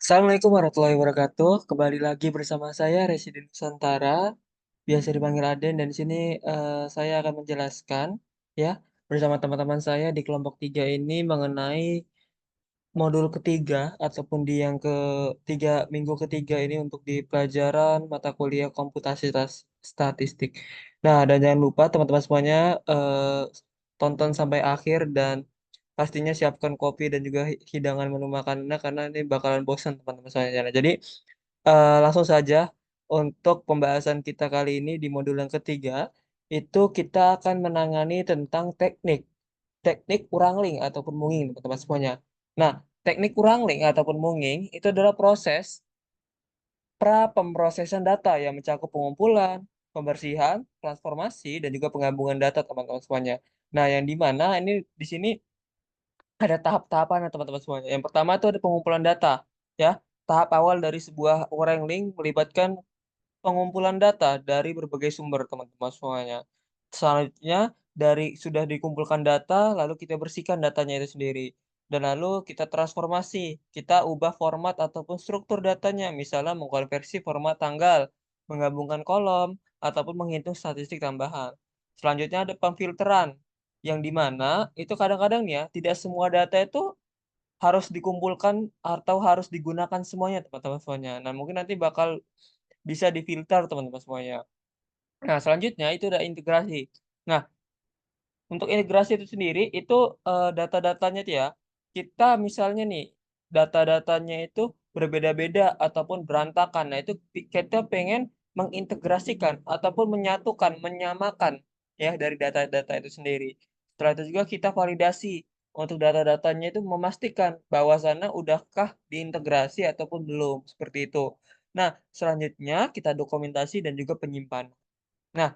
Assalamualaikum warahmatullahi wabarakatuh. Kembali lagi bersama saya Residen Nusantara, biasa dipanggil Aden dan di sini saya akan menjelaskan ya bersama teman-teman saya di kelompok 3 ini mengenai modul ketiga ataupun di yang ketiga minggu ketiga ini untuk di pelajaran mata kuliah komputasi statistik. Nah, dan jangan lupa teman-teman semuanya tonton sampai akhir dan pastinya siapkan kopi dan juga hidangan menu makanannya karena ini bakalan bosan teman-teman semuanya. Nah, jadi langsung saja untuk pembahasan kita kali ini di modul yang ketiga itu kita akan menangani tentang teknik teknik Wrangling ataupun munging teman-teman semuanya. Nah, teknik Wrangling ataupun munging itu adalah proses pra pemrosesan data yang mencakup pengumpulan, pembersihan, transformasi, dan juga penggabungan data teman-teman semuanya. Nah, yang di mana ini di sini ada tahap-tahapan ya teman-teman semuanya. Yang pertama itu ada pengumpulan data, ya. Tahap awal dari sebuah Wrangling melibatkan pengumpulan data dari berbagai sumber teman-teman semuanya. Selanjutnya dari sudah dikumpulkan data, lalu kita bersihkan datanya itu sendiri. Dan lalu kita transformasi, kita ubah format ataupun struktur datanya, misalnya mengkonversi format tanggal, menggabungkan kolom, ataupun menghitung statistik tambahan. Selanjutnya ada pemfilteran, yang dimana itu kadang-kadang ya tidak semua data itu harus dikumpulkan atau harus digunakan semuanya teman-teman semuanya. Nah mungkin nanti bakal bisa difilter teman-teman semuanya. Nah, selanjutnya itu ada integrasi. Nah, untuk integrasi itu sendiri itu data-datanya tuh ya, kita misalnya nih data-datanya itu berbeda-beda ataupun berantakan. Nah, itu kita pengen mengintegrasikan ataupun menyatukan, menyamakan ya dari data-data itu sendiri. Setelah itu juga kita validasi untuk data-datanya itu memastikan bahwa sana udahkah diintegrasi ataupun belum, seperti itu. Nah, selanjutnya kita dokumentasi dan juga penyimpanan. Nah,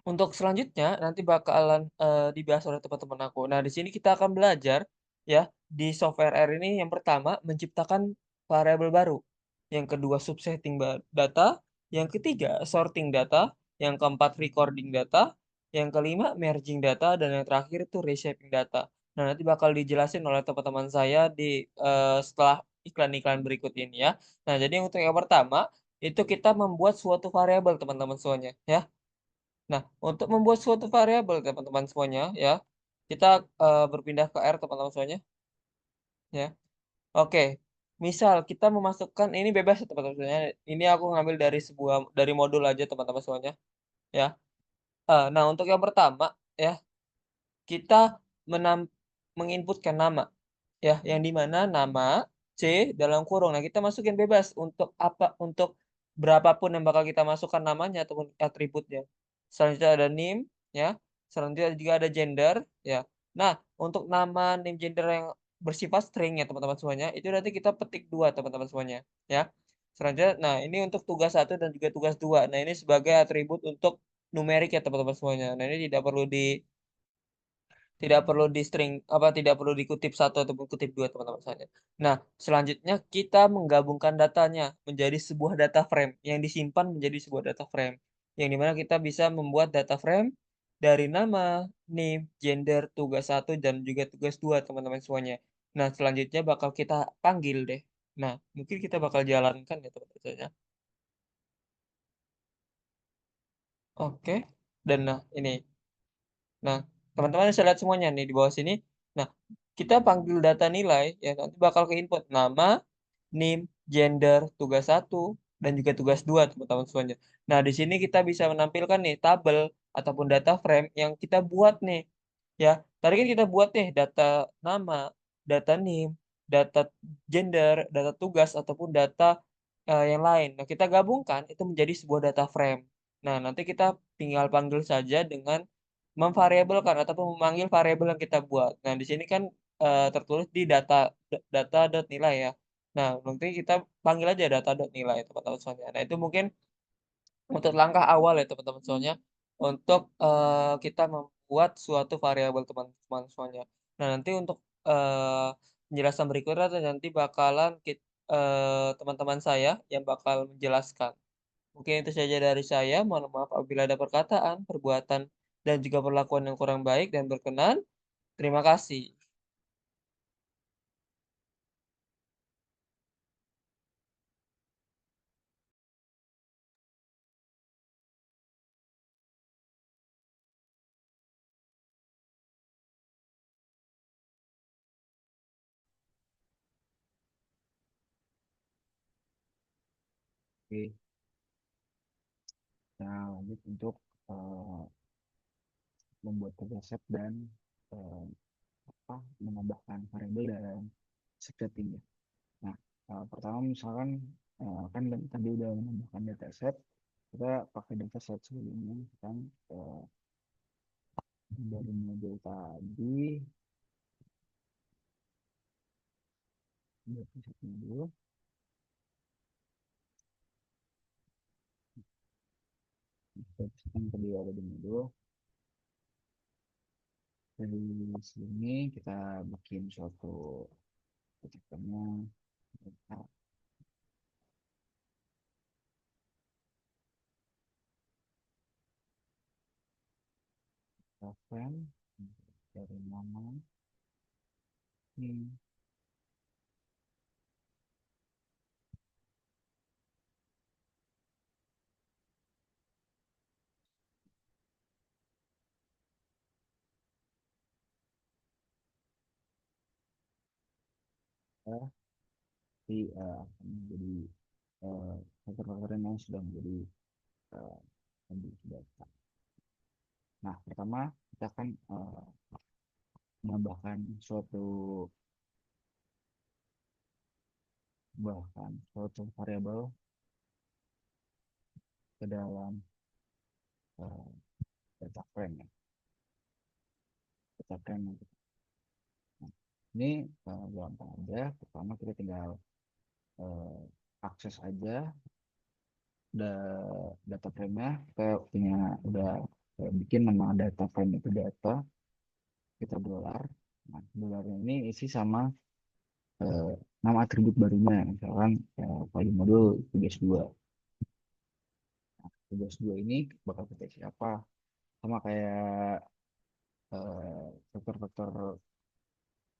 untuk selanjutnya nanti bakalan, dibahas oleh teman-teman aku. Nah, di sini kita akan belajar ya, di software R ini yang pertama menciptakan variabel baru, yang kedua subsetting data, yang ketiga sorting data, yang keempat recording data, yang kelima merging data, dan yang terakhir itu reshaping data. Nah, nanti bakal dijelasin oleh teman-teman saya di, setelah iklan-iklan berikut ini ya. Nah, jadi untuk yang pertama, itu kita membuat suatu variabel teman-teman semuanya ya. Nah, untuk membuat suatu variabel teman-teman semuanya ya, kita berpindah ke R teman-teman semuanya ya. Oke, misal kita memasukkan ini bebas ya teman-teman semuanya. Ini aku ngambil dari modul aja teman-teman semuanya ya. Nah untuk yang pertama ya, kita menam menginputkan nama ya, yang di mana nama C dalam kurung. Nah, kita masukin bebas untuk untuk berapapun yang bakal kita masukkan namanya ataupun atributnya. Selanjutnya ada NIM ya, selanjutnya juga ada gender ya. Nah, untuk nama, NIM, gender yang bersifat string ya teman-teman semuanya, itu nanti kita petik 2 teman-teman semuanya ya. Selanjutnya, nah ini untuk tugas 1 dan juga tugas 2. Nah, ini sebagai atribut untuk numerik ya teman-teman semuanya. Nah, ini tidak perlu dikutip satu ataupun kutip dua teman-teman sekalian. Nah, selanjutnya kita menggabungkan datanya menjadi sebuah data frame yang disimpan menjadi sebuah data frame. Yang dimana kita bisa membuat data frame dari nama, name, gender, tugas 1 dan juga tugas 2 teman-teman semuanya. Nah, selanjutnya bakal kita panggil deh. Nah, mungkin kita bakal jalankan ya teman-teman sekalian. Oke. Dan nah, ini. Nah, teman-teman bisa lihat semuanya nih di bawah sini. Nah, kita panggil data nilai, ya nanti bakal ke input nama, NIM, gender, tugas 1 dan juga tugas 2 teman-teman semuanya. Nah, di sini kita bisa menampilkan nih tabel ataupun data frame yang kita buat nih. Ya, tadi kan kita buat nih data nama, data NIM, data gender, data tugas ataupun data yang lain. Nah, kita gabungkan itu menjadi sebuah data frame. Nah, nanti kita tinggal panggil saja dengan memvariabelkan ataupun memanggil variabel yang kita buat. Nah, di sini kan tertulis di data.nilai ya. Nah, nanti kita panggil aja data.nilai teman-teman semuanya. Nah, itu mungkin untuk langkah awal ya teman-teman semuanya untuk kita membuat suatu variabel teman-teman semuanya. Nah, nanti untuk penjelasan berikutnya nanti bakalan teman-teman saya yang bakal menjelaskan. Mungkin itu saja dari saya. Mohon maaf apabila ada perkataan, perbuatan, dan juga perlakuan yang kurang baik dan berkenan. Terima kasih. Oke, nah lanjut untuk eh, membuat dataset dan eh, menambahkan variabel dalam scripting ya. Nah, pertama misalkan kan tadi udah menambahkan dataset, kita pakai dataset sebelumnya kan eh, dari modul tadi, dataset modul, dataset yang tadi ada di modul. Dari sini kita bikin suatu ketikanya, frame dari nama ini ya, di menjadi faktor-faktor yang sudah menjadi eh, lebih data. Nah, pertama kita akan menambahkan suatu variabel ke dalam eh, data frame ya, data frame. Nah, ini gampang aja. Pertama kita tinggal eh, akses aja data frame-nya. Kita punya udah bikin nama data frame itu data, kita dolar. Nah, dolarnya ini isi sama eh, nama atribut barunya, misalkan volume modul tugas 2. Tugas 2 ini bakal kita isi apa? Sama kayak faktor-faktor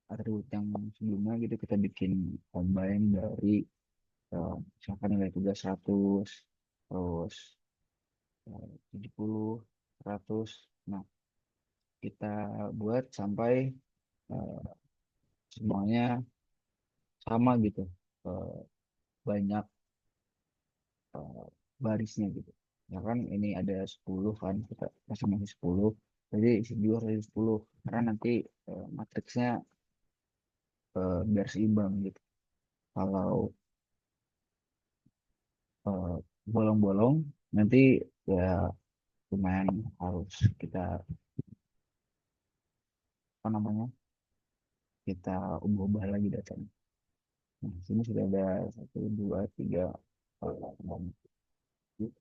atribut yang sebelumnya gitu, kita bikin combine dari misalkan nilai tugas 100, terus 70, 100. Nah, kita buat sampai eh, semuanya sama gitu. Eh, banyak eh, barisnya gitu. Ya kan ini ada 10 kan, kita kasih masih 10. Jadi isi dua kali 10 karena nanti matriksnya biar seimbang gitu. Kalau eh, bolong-bolong nanti ya lumayan harus kita apa namanya, kita ubah-ubah lagi datanya. Nah, sini sudah ada 1, 2, 3, 4, 5, 6, 7,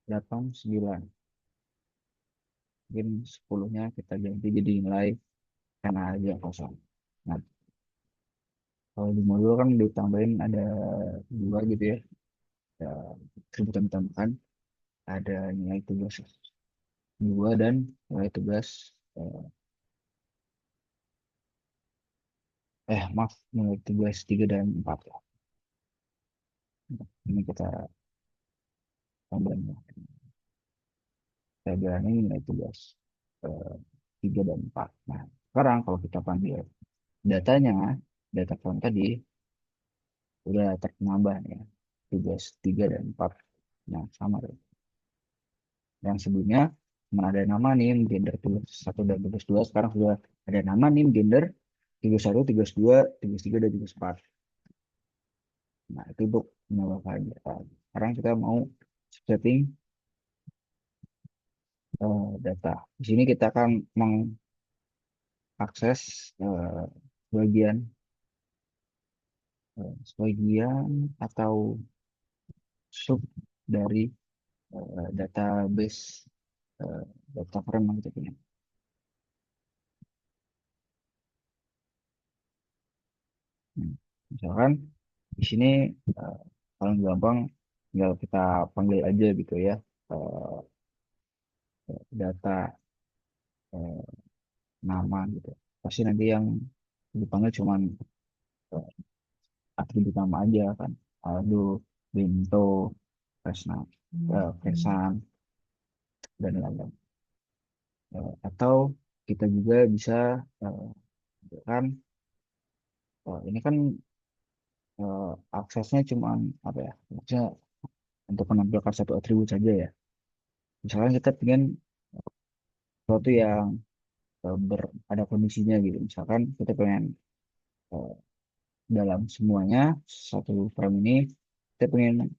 8, 9. Mungkin 10-nya kita ganti jadi nilai karena aja kosong. Nah, kalau di modul kan ditambahin ada dua gitu ya, ada atribut yang ditambahkan, ada nilai tugas 2 dan nilai tugas eh, maaf, nilai tugas 3 dan 4 ya. Ini kita tambahin ya. Saya bilangnya nilai tugas eh, 3 dan 4. Nah, sekarang kalau kita panggil datanya, data frame tadi udah ternambah ya, tugas 3 dan 4. Nah, sama deh. Yang sebelumnya cuma ada nama nim, gender tugas 1 dan tugas 2. Sekarang sudah ada nama nim, gender, tugas 1, tugas 2, tugas 3, dan tugas 4. Nah, itu untuk menambahkan data. Sekarang kita mau setting data. Di sini kita akan mengakses bagian sebagian atau sub dari database eh, data frame yang kita punya. Hmm. Misalkan di sini eh, paling gampang tinggal kita panggil aja gitu ya, eh, data eh, nama gitu. Pasti nanti yang dipanggil cuman eh, atribut nama aja kan. Aldo, Bento, Kresna, Kresan, dan lain-lain. Atau kita juga bisa eh, kan ini kan aksesnya cuma apa ya, maksudnya untuk menampilkan satu atribut saja ya. Misalkan kita pengen sesuatu yang ada kondisinya gitu. Misalkan kita pengen eh, dalam semuanya satu frame ini kita pengen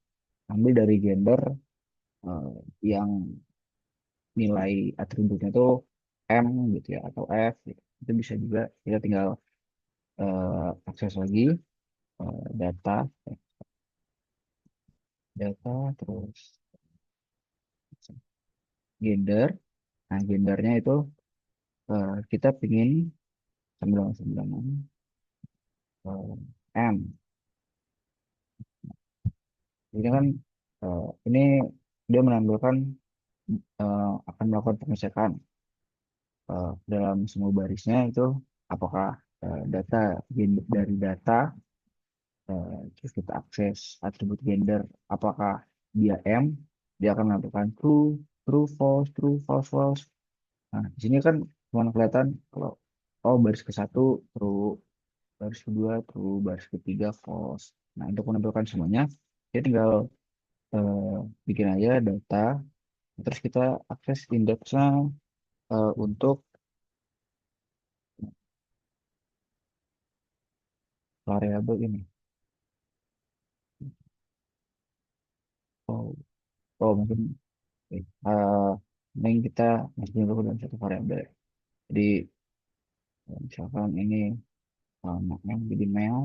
ambil dari gender eh, yang nilai atributnya itu M gitu ya atau F gitu. Itu bisa juga kita tinggal akses lagi data terus gender. Nah, gendernya itu kita pingin 99 M. Jadi kan ini dia menampilkan akan melakukan pengecekan dalam semua barisnya itu apakah data dari data terus kita akses atribut gender apakah dia M, dia akan melakukan true, true, false, false. Nah, di sini kan cuma kelihatan kalau oh baris ke satu true, baris kedua true, baris ketiga false. Nah, untuk menampilkan semuanya, dia tinggal eh, bikin aja data, terus kita akses indeksnya untuk variabel ini. Oh, oh mungkin eh mending kita masukin dulu dalam satu variabel. Jadi misalkan ini namanya jadi mail,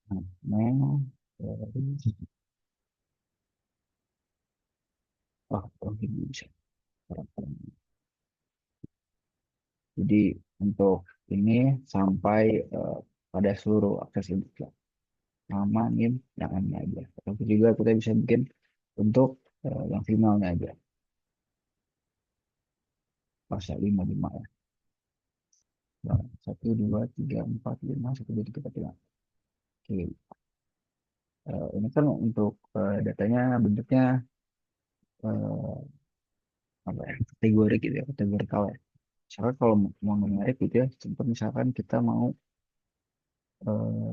nah, mail, terus, oh ini bisa. Jadi untuk ini sampai pada seluruh akses input lah. Nama, NIM, yang M-nya aja. Tapi juga kita bisa bikin untuk yang finalnya aja. Pasal 55 ya. Nah, 1, 2, 3, 4, 5, 1, 2, 3, 4, 5. Oke. Ini kan untuk datanya bentuknya eh, apa ya, kategori gitu ya, kategori ya. Misalkan kalau mau menarik gitu ya, contoh misalkan kita mau eh,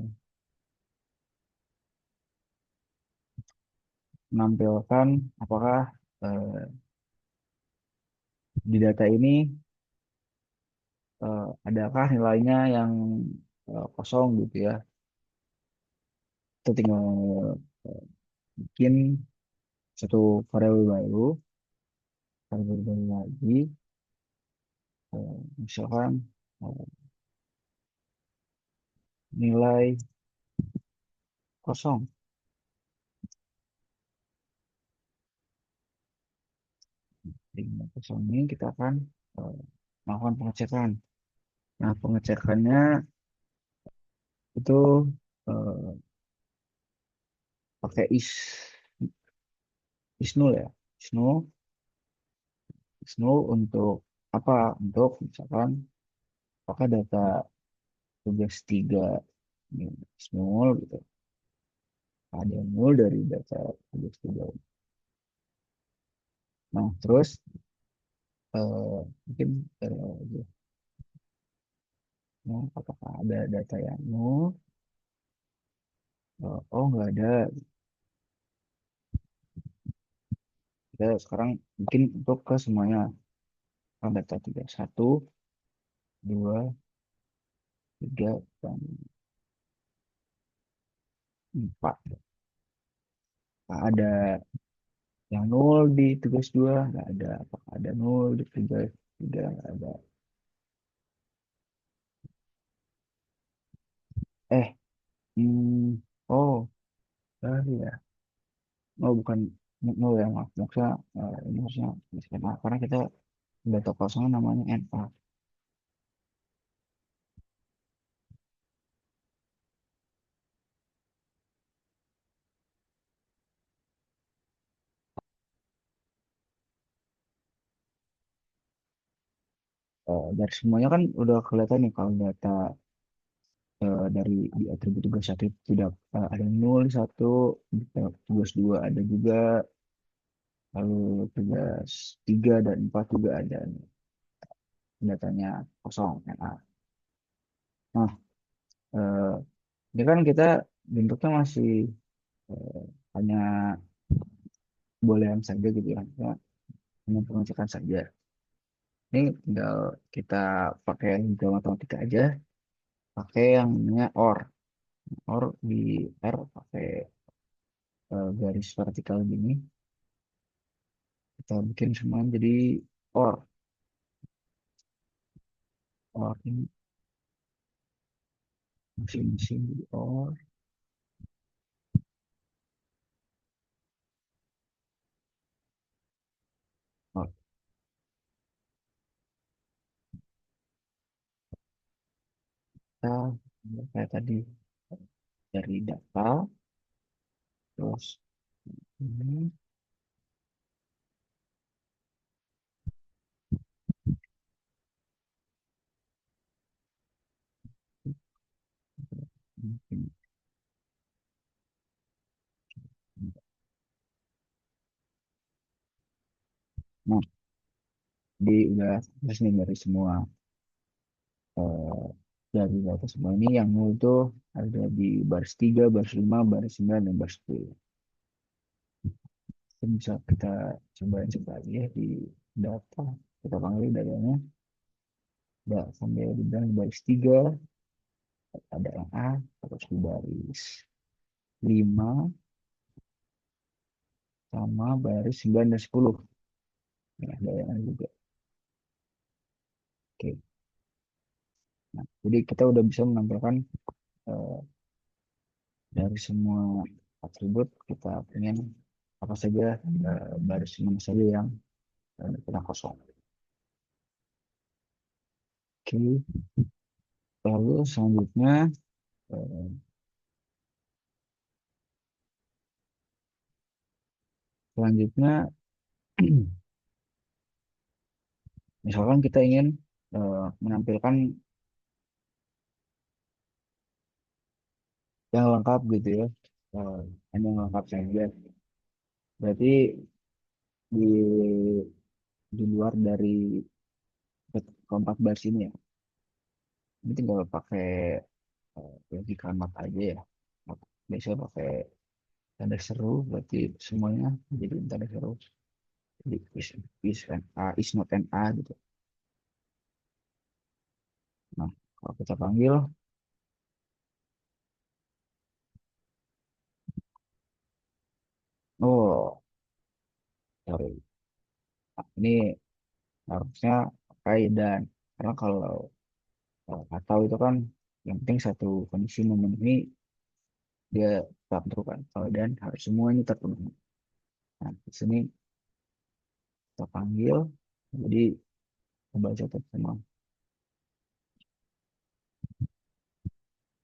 menampilkan apakah eh, di data ini adakah nilainya yang kosong gitu ya. Kita tinggal bikin satu variabel baru lagi, misalkan eh, nilai kosong. Di nilai kosong ini kita akan eh, melakukan pengecekan. Nah, pengecekannya itu eh, pakai is null ya. Is null untuk apa? Untuk misalkan apakah data tugas 3 ini is null gitu. Ada nol dari data tugas 3. Nah, terus mungkin nah, apakah ada data yang nol? Oh, nggak ada. Kita sekarang mungkin untuk ke semuanya. Kan data 31, 2, 3, dan 4. Nah, ada yang nol di tugas 2, nggak ada. Apakah ada nol di tugas 3, nggak ada. Eh, oh, ya. Oh, bukan nol ya, maaf. Maksudnya, ini harusnya skema. Karena kita data kosongnya namanya NA. Dari semuanya kan udah kelihatan nih kalau data dari di atribut tugas satu itu tidak ada nol di satu, di tugas dua ada juga, lalu tugas 3 dan 4 juga ada datanya kosong NA. Nah, ini kan kita bentuknya masih eh, hanya bolehan saja gitu ya, hanya pengecekan saja. Ini tinggal kita pakai logika matematika aja, pakai yang namanya OR. OR di R pakai garis vertikal gini, kita bikin semua jadi OR. OR ini masing-masing jadi OR. OR. Kita kayak tadi dari data, terus ini, ini. Nah, jadi udah terus nih dari semua eh, dari data semua ini yang nol itu ada di baris 3 baris 5 baris 9 dan baris 10. Ini bisa kita cobain sekali ya di data. Kita panggil datanya. Udah sampai di baris 3 ada yang A, terus di baris 5 sama baris 9 dan 10. Ini ada yang A juga. Oke. Nah, jadi kita udah bisa menampilkan eh, dari semua atribut kita pengen apa saja baris mana saja yang kita kosong. Oke, lalu selanjutnya eh, selanjutnya misalkan kita ingin menampilkan yang lengkap gitu ya, eh, hanya yang lengkap saja. Berarti di luar dari keempat baris ini ya, ini tinggal pakai logika mat aja ya. Biasanya pakai tanda seru, berarti semuanya jadi tanda seru. Jadi is and A, is not and A gitu. Nah, kalau kita panggil, oh, sorry. Nah, ini harusnya pakai dan karena kalau atau itu kan yang penting satu kondisi memenuhi dia tetap true kan. Kalau dan harus semuanya terpenuhi. Nah, di sini kita panggil, jadi coba catat semua.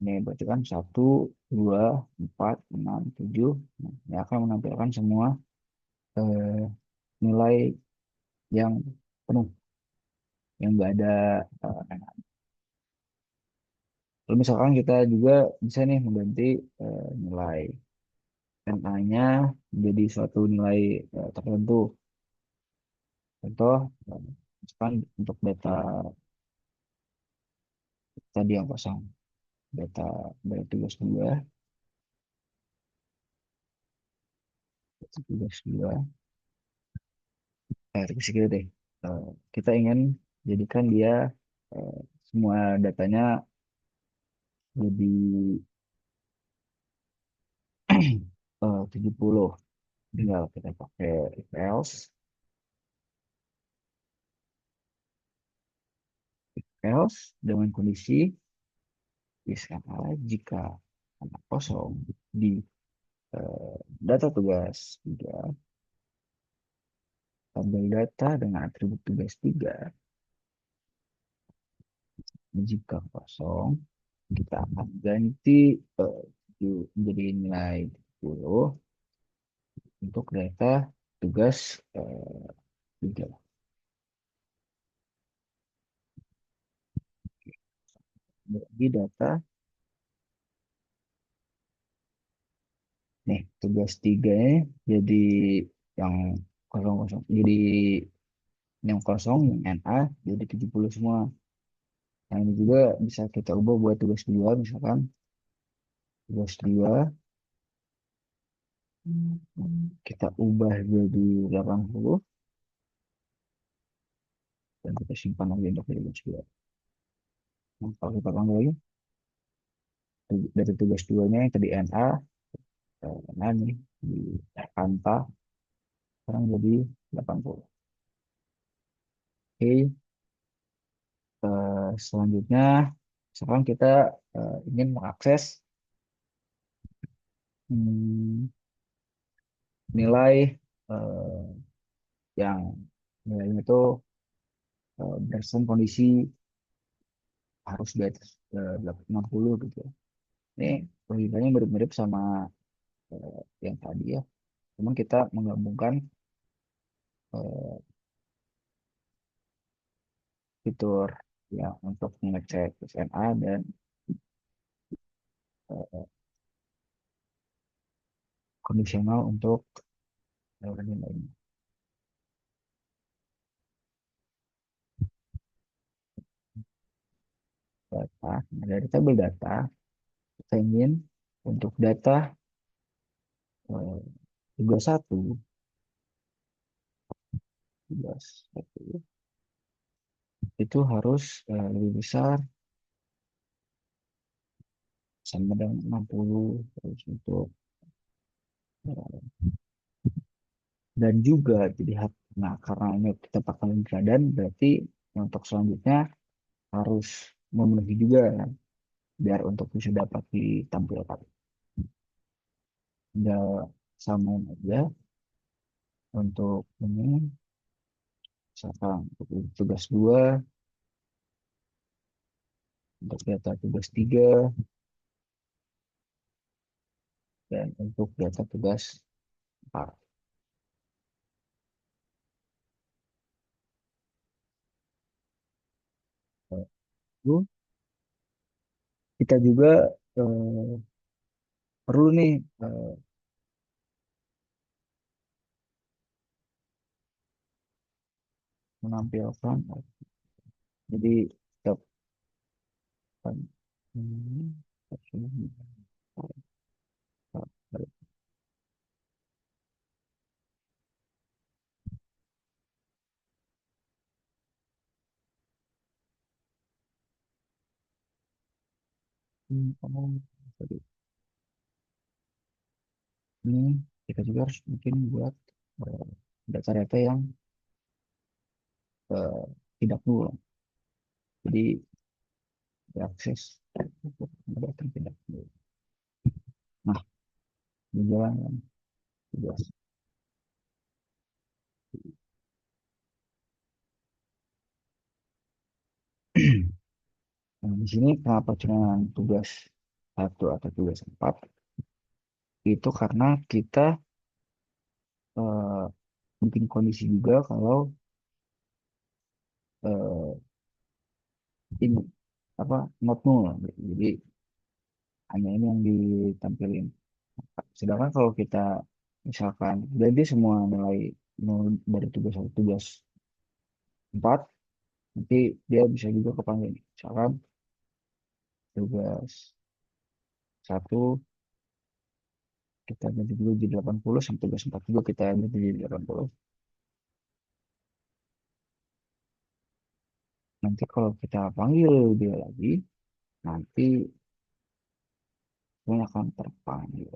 Ini berarti kan 1, 2, 4, 6, 7. Nah, ini akan menampilkan semua eh, nilai yang penuh, yang enggak ada kalau misalkan kita juga bisa nih mengganti nilai NA-nya menjadi suatu nilai tertentu. Contoh, misalkan untuk data tadi yang kosong, data dari tugas 2, tugas 2, tugas gitu deh. Kita ingin jadikan dia eh, semua datanya lebih 70. Tinggal kita pakai if else, else dengan kondisi misalnya jika anak kosong di data tugas 3, tabel data dengan atribut tugas 3, jika kosong, kita akan ganti menjadi nilai 10 untuk data tugas 3. Jadi data, nih tugas 3 nya jadi yang kosong kosong, jadi yang kosong, yang NA, jadi 70 semua. Nah, ini juga bisa kita ubah buat tugas 2 misalkan tugas 2 kita ubah jadi 80 dan kita simpan lagi untuk tugas 2. Nah, kalau kita panggil lagi dari tugas 2-nya yang tadi NA, nah nih di Kanta sekarang jadi 80. Oke, selanjutnya sekarang kita ingin mengakses hmm, nilai eh, yang nilainya itu berdasarkan kondisi harus di atas 60 gitu ya. Ini logikanya mirip-mirip sama yang tadi ya. Cuman kita menggabungkan eh, fitur ya untuk mengecek SMA dan eh, kondisional untuk nilai data. Nah, dari tabel data kita ingin untuk data eh, tugas 1, tugas 1 itu harus lebih besar sama dengan 60 terus untuk eh, dan juga jadi nah karena ini kita pakai dan berarti untuk selanjutnya harus memenuhi juga kan, biar untuk bisa dapat ditampilkan. Tinggal samain aja untuk ini misalkan untuk tugas 2 untuk data tugas 3 dan untuk data tugas 4. Lalu kita juga eh, perlu nih menampilkan jadi setiap hmm, ini kita juga harus mungkin buat eh, data-data yang eh, tidak nol. Jadi diakses data yang tidak nol. Nah, di jalan yang 11. Nah, di sini kenapa cuma tugas 1 atau tugas 4? Itu karena kita eh, bikin kondisi juga kalau eh, ini apa not nol. Jadi hanya ini yang ditampilin. Sedangkan kalau kita misalkan berarti semua nilai nol dari tugas 1 tugas 4 nanti dia bisa juga kepanggil. Misalkan tugas 1 kita ganti dulu jadi 80 sampai tugas 4 juga kita ganti jadi 80. Nanti kalau kita panggil dia lagi, nanti semuanya akan terpanggil.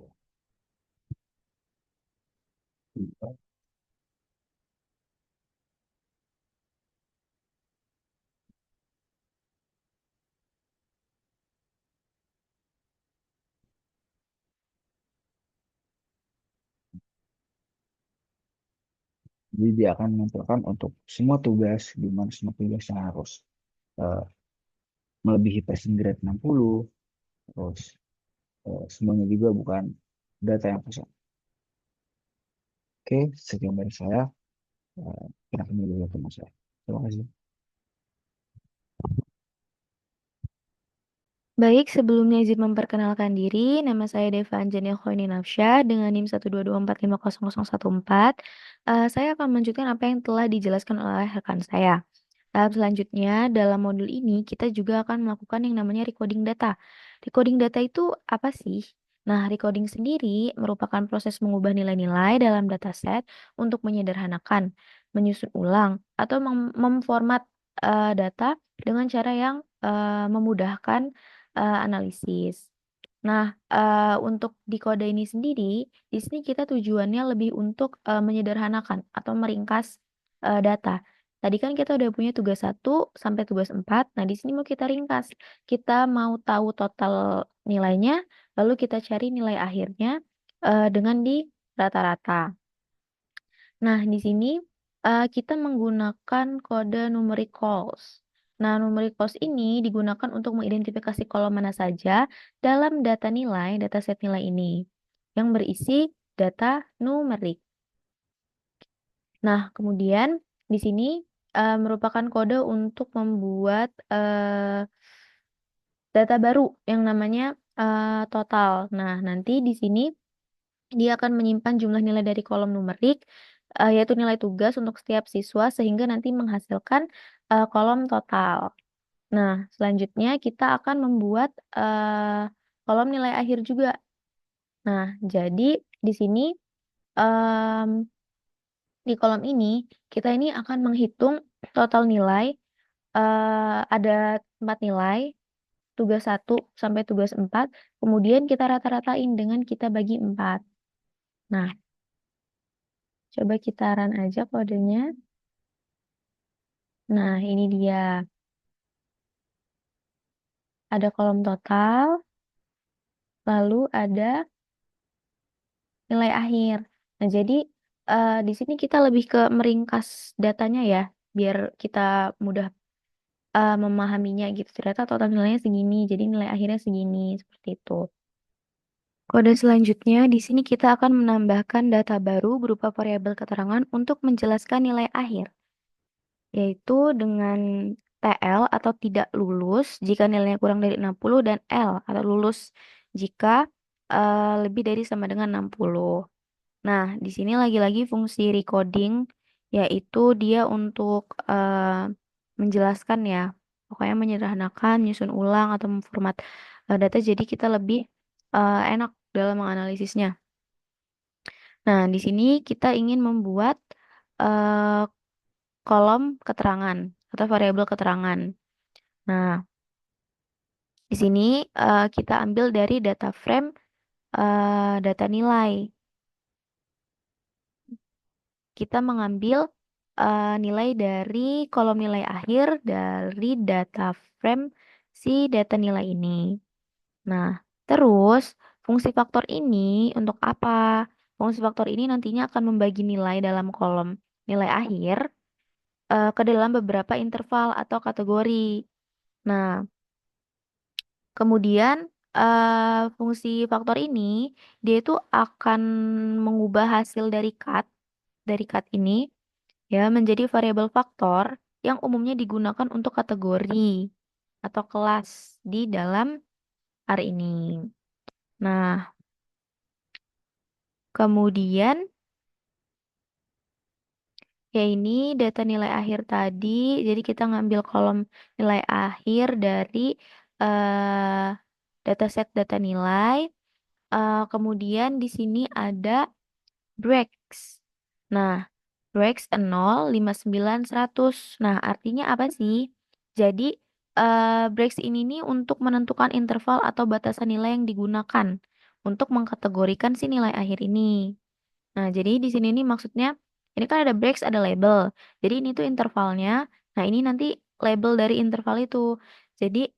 Jadi dia akan menampilkan untuk semua tugas, di mana semua tugasnya harus eh, melebihi passing grade 60, terus semuanya juga bukan data yang kosong. Oke, sekian dari saya. Kita kembali dulu ke Mas. Terima kasih. Baik, sebelumnya izin memperkenalkan diri, nama saya Deva Anjani Khoini Nafsyah dengan NIM 122450014. Saya akan melanjutkan apa yang telah dijelaskan oleh rekan saya. Tahap selanjutnya, dalam modul ini kita juga akan melakukan yang namanya recording data. Recording data itu apa sih? Nah, recoding sendiri merupakan proses mengubah nilai-nilai dalam dataset untuk menyederhanakan, menyusun ulang, atau memformat data dengan cara yang memudahkan analisis. Nah, untuk di kode ini sendiri, di sini kita tujuannya lebih untuk menyederhanakan atau meringkas data. Tadi kan kita udah punya tugas 1 sampai tugas 4. Nah, di sini mau kita ringkas. Kita mau tahu total nilainya, lalu kita cari nilai akhirnya dengan di rata-rata. Nah, di sini kita menggunakan kode numeric calls. Nah, numeric calls ini digunakan untuk mengidentifikasi kolom mana saja dalam data nilai, dataset nilai ini yang berisi data numerik. Nah, kemudian di sini merupakan kode untuk membuat data baru yang namanya total. Nah, nanti di sini dia akan menyimpan jumlah nilai dari kolom numerik, yaitu nilai tugas untuk setiap siswa sehingga nanti menghasilkan kolom total. Nah, selanjutnya kita akan membuat kolom nilai akhir juga. Nah, jadi di sini mmm, di kolom ini kita ini akan menghitung total nilai, ada 4 nilai, tugas 1 sampai tugas 4, kemudian kita rata-ratain dengan kita bagi 4. Nah, coba kita run aja kodenya. Nah, ini dia. Ada kolom total, lalu ada nilai akhir. Nah, jadi di sini kita lebih ke meringkas datanya ya, biar kita mudah memahaminya gitu. Ternyata total nilainya segini, jadi nilai akhirnya segini, seperti itu. Kode selanjutnya, di sini kita akan menambahkan data baru berupa variabel keterangan untuk menjelaskan nilai akhir, yaitu dengan TL atau tidak lulus jika nilainya kurang dari 60 dan L atau lulus jika lebih dari sama dengan 60. Nah, di sini lagi-lagi fungsi recoding, yaitu dia untuk menjelaskan ya, pokoknya menyederhanakan, menyusun ulang atau memformat data jadi kita lebih enak dalam menganalisisnya. Nah, di sini kita ingin membuat eh, kolom keterangan atau variabel keterangan. Nah, di sini kita ambil dari data frame data nilai. Kita mengambil nilai dari kolom nilai akhir dari data frame si data nilai ini. Nah, terus fungsi faktor ini untuk apa? Fungsi faktor ini nantinya akan membagi nilai dalam kolom nilai akhir ke dalam beberapa interval atau kategori. Nah, kemudian fungsi faktor ini dia itu akan mengubah hasil dari cut ini ya menjadi variabel faktor yang umumnya digunakan untuk kategori atau kelas di dalam R ini. Nah, kemudian ya ini data nilai akhir tadi. Jadi kita ngambil kolom nilai akhir dari eh, dataset data nilai. Kemudian di sini ada breaks. Nah, breaks 0, 59, 100. Nah, artinya apa sih? Jadi, breaks ini nih untuk menentukan interval atau batasan nilai yang digunakan untuk mengkategorikan si nilai akhir ini. Nah, jadi di sini nih maksudnya, ini kan ada breaks, ada label. Jadi ini tuh intervalnya. Nah, ini nanti label dari interval itu. Jadi,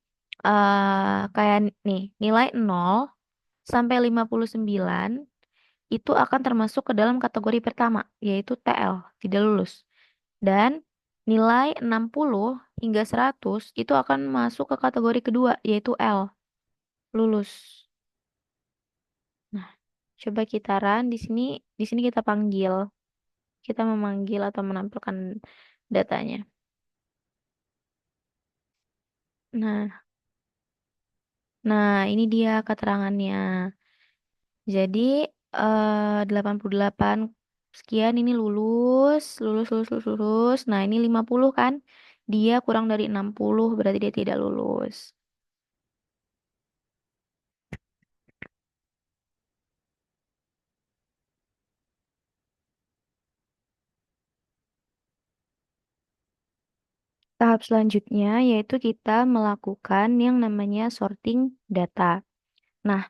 kayak nih, nilai 0 sampai 59 itu akan termasuk ke dalam kategori pertama, yaitu TL, tidak lulus. Dan nilai 60 hingga 100 itu akan masuk ke kategori kedua, yaitu L, lulus. Nah, coba kita run di sini kita panggil. Kita memanggil atau menampilkan datanya. Nah, ini dia keterangannya. Jadi 88 sekian ini lulus, lulus, lulus, lulus, lulus. Nah, ini 50 kan? Dia kurang dari 60 berarti dia tidak lulus. Tahap selanjutnya yaitu kita melakukan yang namanya sorting data. Nah,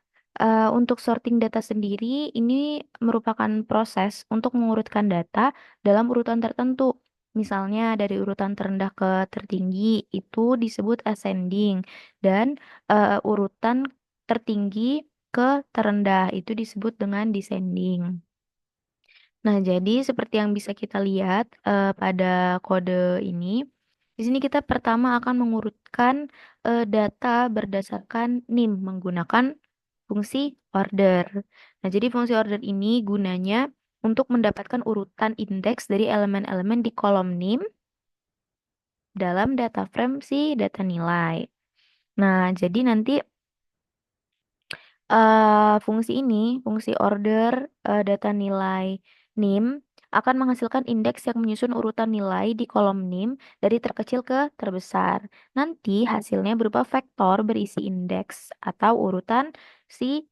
untuk sorting data sendiri ini merupakan proses untuk mengurutkan data dalam urutan tertentu. Misalnya dari urutan terendah ke tertinggi itu disebut ascending dan urutan tertinggi ke terendah itu disebut dengan descending. Nah, jadi seperti yang bisa kita lihat pada kode ini, di sini kita pertama akan mengurutkan data berdasarkan NIM menggunakan fungsi order. Nah, jadi fungsi order ini gunanya untuk mendapatkan urutan indeks dari elemen-elemen di kolom NIM dalam data frame si data nilai. Nah, jadi nanti fungsi ini, fungsi order data nilai NIM akan menghasilkan indeks yang menyusun urutan nilai di kolom NIM dari terkecil ke terbesar. Nanti hasilnya berupa vektor berisi indeks atau urutan si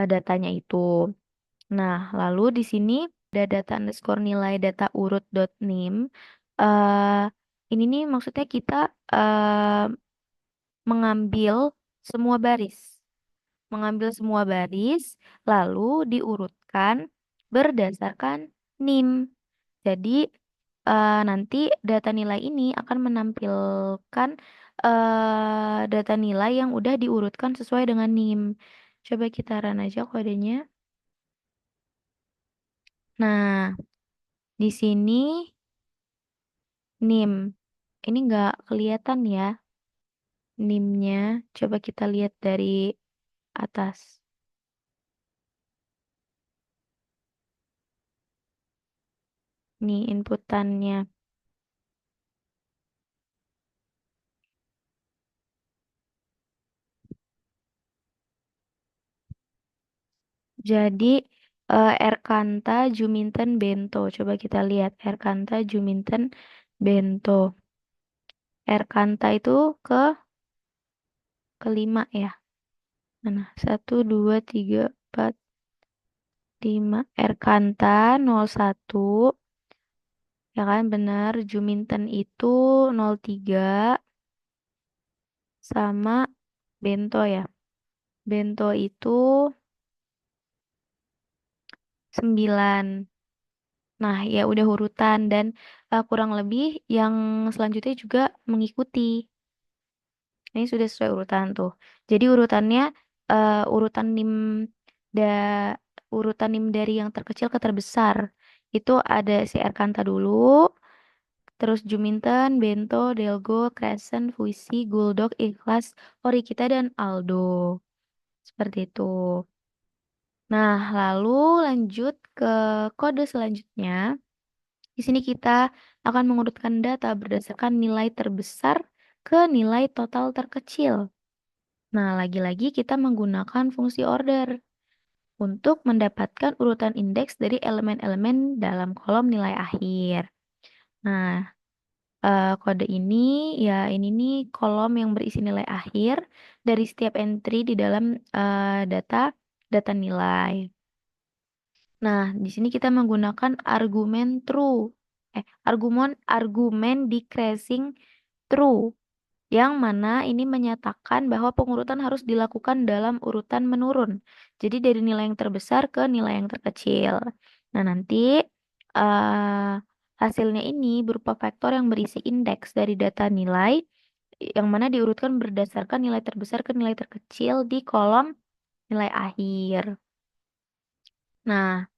datanya itu. Nah, lalu di sini ada data underscore nilai data urut dot nim. eh ini nih maksudnya kita mengambil semua baris lalu diurutkan berdasarkan NIM. Jadi nanti data nilai ini akan menampilkan data nilai yang udah diurutkan sesuai dengan NIM. Coba kita run aja kodenya. Nah, di sini NIM. Ini nggak kelihatan ya NIM-nya. Coba kita lihat dari atas. Nih inputannya. Jadi Erkanta Juminten Bento. Coba kita lihat Erkanta Juminten Bento. Erkanta itu kelima ya. Mana? 1, 2, 3, 4, 5. Erkanta 01. Ya kan benar. Juminten itu 03 sama Bento ya. Bento itu 9. Nah, ya udah urutan dan kurang lebih yang selanjutnya juga mengikuti. Ini sudah sesuai urutan tuh. Jadi urutannya urutan NIM da urutan NIM dari yang terkecil ke terbesar. Itu ada si Erkanta dulu, terus Juminten, Bento, Delgo, Crescent, Fuisi, Guldok, Ikhlas, Orikita dan Aldo. Seperti itu. Nah, lalu lanjut ke kode selanjutnya. Di sini kita akan mengurutkan data berdasarkan nilai terbesar ke nilai total terkecil. Nah, lagi-lagi kita menggunakan fungsi order untuk mendapatkan urutan indeks dari elemen-elemen dalam kolom nilai akhir. Nah, kode ini ya ini nih kolom yang berisi nilai akhir dari setiap entry di dalam data nilai. Nah, di sini kita menggunakan argumen true. Argumen decreasing true. Yang mana ini menyatakan bahwa pengurutan harus dilakukan dalam urutan menurun. Jadi dari nilai yang terbesar ke nilai yang terkecil. Nah, nanti hasilnya ini berupa vektor yang berisi indeks dari data nilai yang mana diurutkan berdasarkan nilai terbesar ke nilai terkecil di kolom nilai akhir. Nah,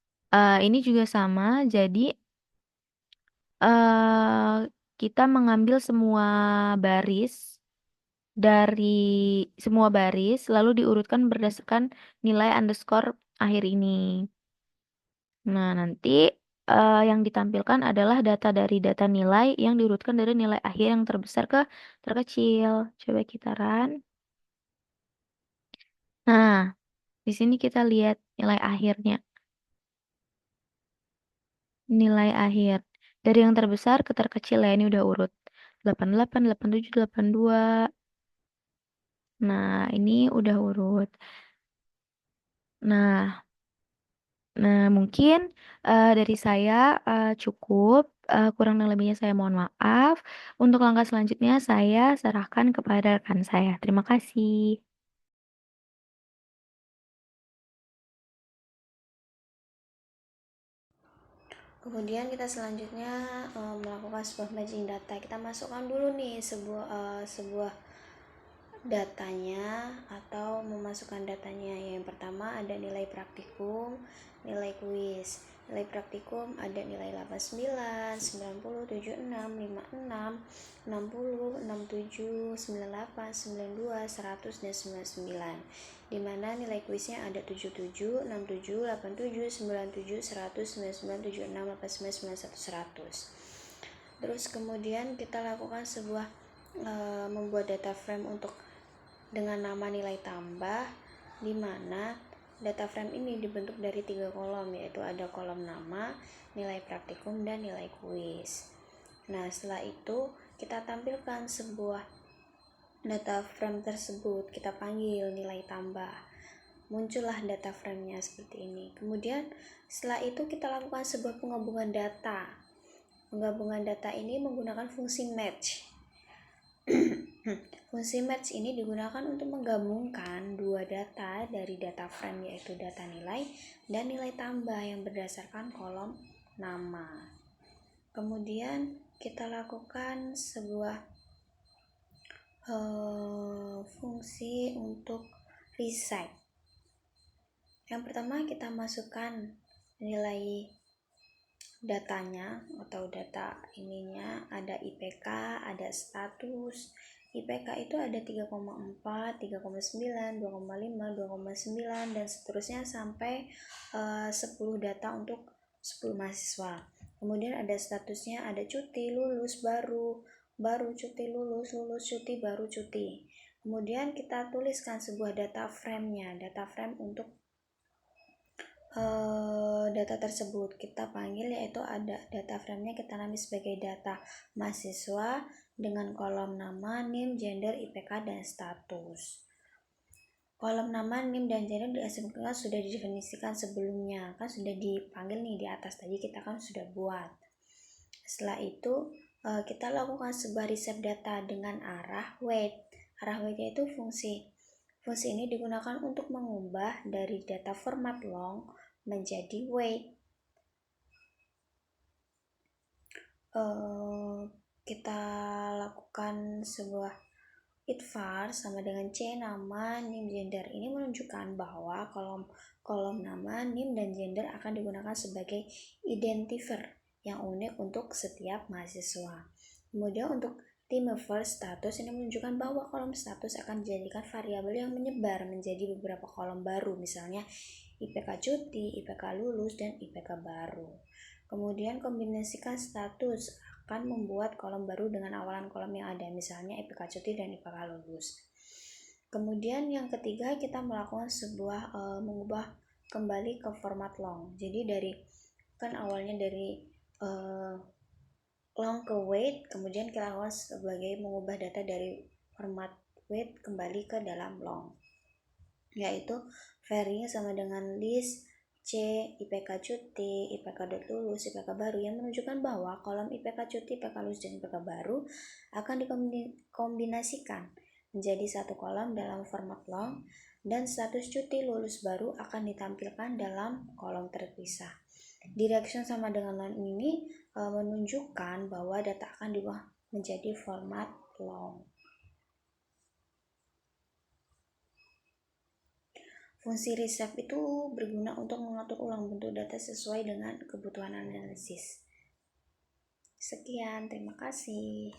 ini juga sama. Jadi kita mengambil semua baris lalu diurutkan berdasarkan nilai underscore akhir ini. Nah, nanti yang ditampilkan adalah data dari data nilai yang diurutkan dari nilai akhir yang terbesar ke terkecil. Coba kita run. Nah, di sini kita lihat nilai akhirnya. Nilai akhir. Dari yang terbesar ke terkecil ya, ini udah urut. 88, 87, 82. Nah, ini udah urut. Nah, mungkin dari saya cukup. kurang dan lebihnya saya mohon maaf. Untuk langkah selanjutnya saya serahkan kepada rekan saya. Terima kasih. Kemudian kita selanjutnya melakukan sebuah matching data. Kita masukkan dulu nih sebuah datanya atau memasukkan datanya. Yang pertama ada nilai praktikum, nilai kuis. Nilai praktikum ada nilai 89, 90, 76, 56, 60, 67, 98, 92, 100, dan 99. Dimana nilai kuisnya ada 77, 67, 87, 97, 100, 99, 76, 89, 91, 100. Terus kemudian kita lakukan sebuah membuat data frame untuk dengan nama nilai tambah, di mana data frame ini dibentuk dari 3 kolom, yaitu ada kolom nama, nilai praktikum, dan nilai kuis. Nah, setelah itu kita tampilkan sebuah data frame tersebut, kita panggil nilai tambah. Muncullah data frame-nya seperti ini. Kemudian setelah itu kita lakukan sebuah penggabungan data. Penggabungan data ini menggunakan fungsi match. Fungsi match ini digunakan untuk menggabungkan dua data dari data frame, yaitu data nilai dan nilai tambah yang berdasarkan kolom nama. Kemudian kita lakukan sebuah fungsi untuk reset. Yang pertama kita masukkan nilai datanya atau data ininya, ada IPK, ada status. IPK itu ada 3,4, 3,9, 2,5, 2,9 dan seterusnya sampai 10 data untuk 10 mahasiswa. Kemudian ada statusnya, ada cuti, lulus, baru, cuti, lulus, cuti, baru, cuti. Kemudian kita tuliskan sebuah data frame-nya, data frame untuk data tersebut kita panggil, yaitu ada data frame-nya kita namai sebagai data mahasiswa dengan kolom nama, NIM, gender, IPK, dan status. Kolom nama, NIM, dan gender diasumsikan sudah didefinisikan sebelumnya, kan sudah dipanggil nih di atas tadi, kita kan sudah buat. Setelah itu kita lakukan sebuah reset data dengan arah weight. Arah weight yaitu fungsi ini digunakan untuk mengubah dari data format long menjadi weight. Kita lakukan sebuah itvar sama dengan C, nama, NIM, gender. Ini menunjukkan bahwa kolom nama, NIM, dan gender akan digunakan sebagai identifier yang unik untuk setiap mahasiswa. Kemudian untuk Timever status ini menunjukkan bahwa kolom status akan dijadikan variabel yang menyebar menjadi beberapa kolom baru, misalnya IPK cuti, IPK lulus, dan IPK baru. Kemudian kombinasikan status akan membuat kolom baru dengan awalan kolom yang ada, misalnya IPK cuti dan IPK lulus. Kemudian yang ketiga kita melakukan sebuah mengubah kembali ke format long. Jadi dari kan awalnya dari long ke weight, kemudian kita lakukan sebagai mengubah data dari format weight kembali ke dalam long, yaitu varinya sama dengan list C, IPK cuti, IPK lulus, IPK baru, yang menunjukkan bahwa kolom IPK cuti, IPK lulus, dan IPK baru akan dikombinasikan menjadi satu kolom dalam format long, dan status cuti lulus baru akan ditampilkan dalam kolom terpisah. Direction sama dengan line ini menunjukkan bahwa data akan diubah menjadi format long. Fungsi reset itu berguna untuk mengatur ulang bentuk data sesuai dengan kebutuhan analisis. Sekian, terima kasih.